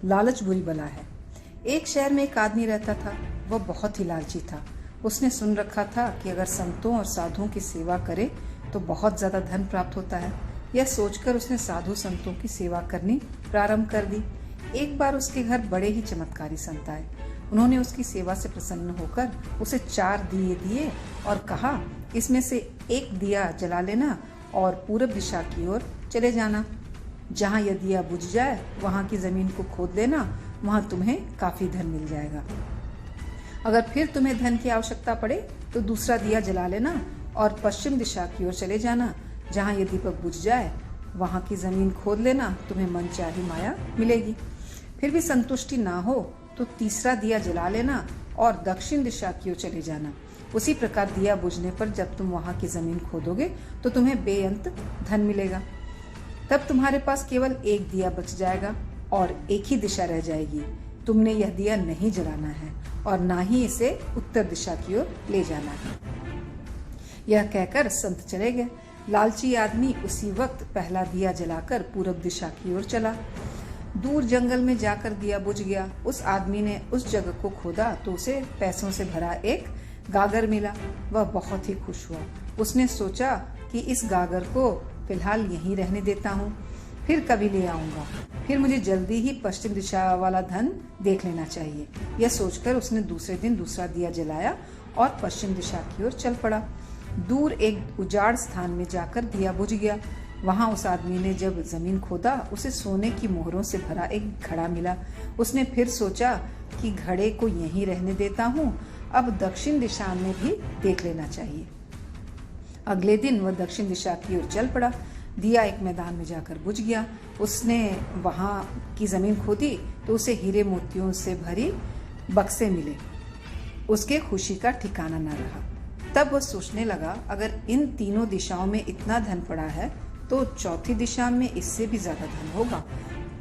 लालच बुरी बला है। एक शहर में एक आदमी रहता था। वह बहुत ही लालची था। उसने सुन रखा था कि अगर संतों और साधुओं की सेवा करे तो बहुत ज्यादा धन प्राप्त होता है। यह सोचकर उसने साधु संतों की सेवा करनी प्रारंभ कर दी। एक बार उसके घर बड़े ही चमत्कारी संत आए। उन्होंने उसकी सेवा से प्रसन्न होकर उसे 4 दिए दिए और कहा, इसमें से एक दिया जला लेना और पूरब दिशा की ओर चले जाना। जहाँ यह दिया बुझ जाए वहाँ की जमीन को खोद लेना, वहाँ तुम्हें काफी धन मिल जाएगा। अगर फिर तुम्हें धन की आवश्यकता पड़े तो दूसरा दिया जला लेना और पश्चिम दिशा की ओर चले जाना। जहाँ यह दीपक बुझ जाए वहाँ की जमीन खोद लेना, तुम्हें मनचाही माया मिलेगी। फिर भी संतुष्टि ना हो तो तीसरा दिया जला लेना और दक्षिण दिशा की ओर चले जाना। उसी प्रकार दिया बुझने पर जब तुम वहाँ की जमीन खोदोगे तो तुम्हें बेअंत धन मिलेगा। तब तुम्हारे पास केवल एक दिया बच जाएगा और एक ही दिशा रह जाएगी। तुमने यह दिया नहीं जलाना है और ना ही इसे उत्तर दिशा की ओर ले जाना है। यह कहकर संत चले गए। लालची आदमी उसी वक्त पहला दिया जलाकर पूरब दिशा की ओर चला। दूर जंगल में जाकर दिया बुझ गया। उस आदमी ने उस जगह को खोदा तो उसे पैसों से भरा एक गागर मिला। वह बहुत ही खुश हुआ। उसने सोचा कि इस गागर को फिलहाल यहीं रहने देता हूँ, फिर कभी ले आऊंगा। फिर मुझे जल्दी ही पश्चिम दिशा वाला धन देख लेना चाहिए। यह सोचकर उसने दूसरे दिन दूसरा दिया जलाया और पश्चिम दिशा की ओर चल पड़ा। दूर एक उजाड़ स्थान में जाकर दिया बुझ गया। वहां उस आदमी ने जब जमीन खोदा उसे सोने की मोहरों से भरा एक घड़ा मिला। उसने फिर सोचा कि घड़े को यहीं रहने देता हूँ, अब दक्षिण दिशा में भी देख लेना चाहिए। अगले दिन वह दक्षिण दिशा की ओर चल पड़ा। दिया एक मैदान में जाकर बुझ गया। उसने वहां की जमीन खोदी तो उसे हीरे मोतियों से भरी बक्से मिले। उसके खुशी का ठिकाना न रहा। तब वह सोचने लगा, अगर इन तीनों दिशाओं में इतना धन पड़ा है तो चौथी दिशा में इससे भी ज्यादा धन होगा।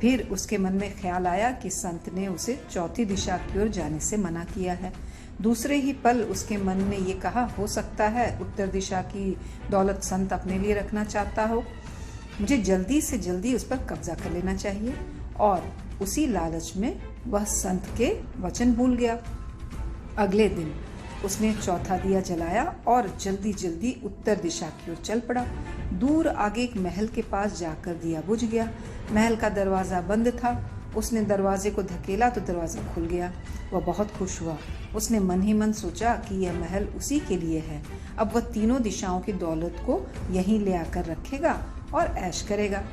फिर उसके मन में ख्याल आया कि संत ने उसे चौथी दिशा की ओर जाने से मना किया है। दूसरे ही पल उसके मन ने ये कहा, हो सकता है उत्तर दिशा की दौलत संत अपने लिए रखना चाहता हो। मुझे जल्दी से जल्दी उस पर कब्जा कर लेना चाहिए। और उसी लालच में वह संत के वचन भूल गया। अगले दिन उसने चौथा दिया जलाया और जल्दी जल्दी उत्तर दिशा की ओर चल पड़ा। दूर आगे एक महल के पास जाकर दिया बुझ गया। महल का दरवाजा बंद था। उसने दरवाजे को धकेला तो दरवाजा खुल गया। वह बहुत खुश हुआ। उसने मन ही मन सोचा कि यह महल उसी के लिए है। अब वह तीनों दिशाओं की दौलत को यहीं ले आकर रखेगा और ऐश करेगा।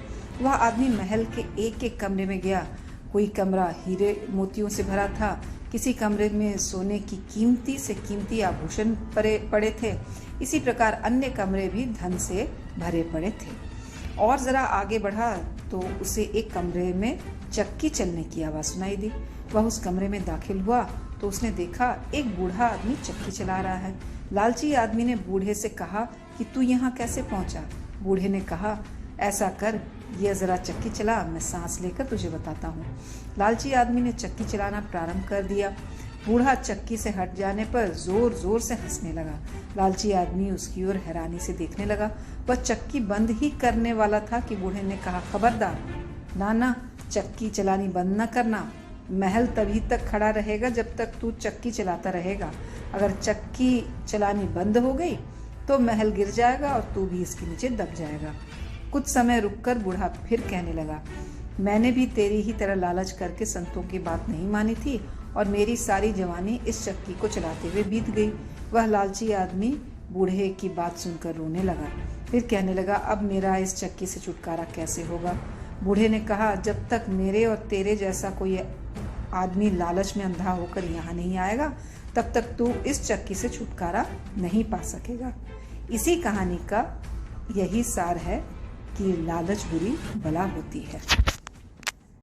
वह आदमी महल के एक एक कमरे में गया। कोई कमरा हीरे मोतियों से भरा था, किसी कमरे में सोने की कीमती से कीमती आभूषण पड़े थे। इसी प्रकार अन्य कमरे भी धन से भरे पड़े थे। और जरा आगे बढ़ा तो उसे एक कमरे में चक्की चलने की आवाज सुनाई दी। वह उस कमरे में दाखिल हुआ तो उसने देखा एक बूढ़ा आदमी चक्की चला रहा है। लालची आदमी ने बूढ़े से कहा कि तू यहाँ कैसे पहुंचा? बूढ़े ने कहा, ऐसा कर, यह जरा चक्की चला, मैं सांस लेकर तुझे बताता हूँ। लालची आदमी ने चक्की चलाना प्रारंभ कर दिया। बूढ़ा चक्की से हट जाने पर जोर जोर से हंसने लगा। लालची आदमी उसकी ओर हैरानी से देखने लगा। वह चक्की बंद ही करने वाला था कि बूढ़े ने कहा, खबरदार, ना, चक्की चलानी बंद न करना। महल तभी तक खड़ा रहेगा जब तक तू चक्की चलाता रहेगा। अगर चक्की चलानी बंद हो गई तो महल गिर जाएगा और तू भी इसके नीचे दब जाएगा। कुछ समय रुककर बूढ़ा फिर कहने लगा, मैंने भी तेरी ही तरह लालच करके संतों की बात नहीं मानी थी और मेरी सारी जवानी इस चक्की को चलाते हुए बीत गई। वह लालची आदमी बूढ़े की बात सुनकर रोने लगा। फिर कहने लगा, अब मेरा इस चक्की से छुटकारा कैसे होगा? बूढ़े ने कहा, जब तक मेरे और तेरे जैसा कोई आदमी लालच में अंधा होकर यहाँ नहीं आएगा तब तक तू इस चक्की से छुटकारा नहीं पा सकेगा। इसी कहानी का यही सार है कि लालच बुरी बला होती है।